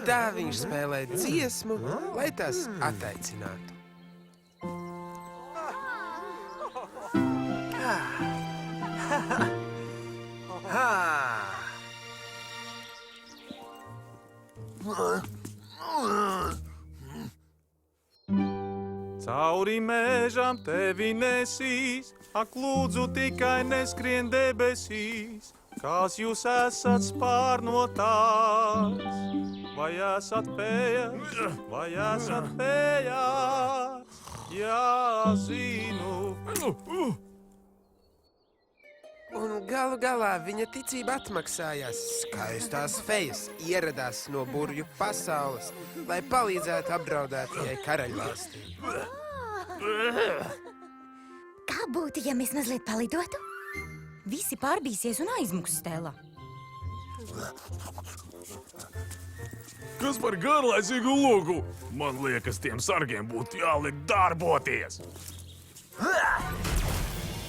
Tā viņš spēlē dziesmu, lai tas attaicinātu. Cauri mežam tevi nesīs, ak lūdzu tikai neskrien debesīs, kās jūs esat spārnotās. Vai esat fējas, vai esat fējas, jā, zinu. Un galu galā viņa ticība atmaksājās. Skaistās fejas ieradās no burvju pasaules, lai palīdzētu apdraudētajai karaļvalstī. Kā būtu, ja mēs mazliet palidotu? Visi pārbīsies un aizmuks Stela. Kas par garlaicīgu lūgu? Man liekas, tiem sargiem būtu jāliek darboties.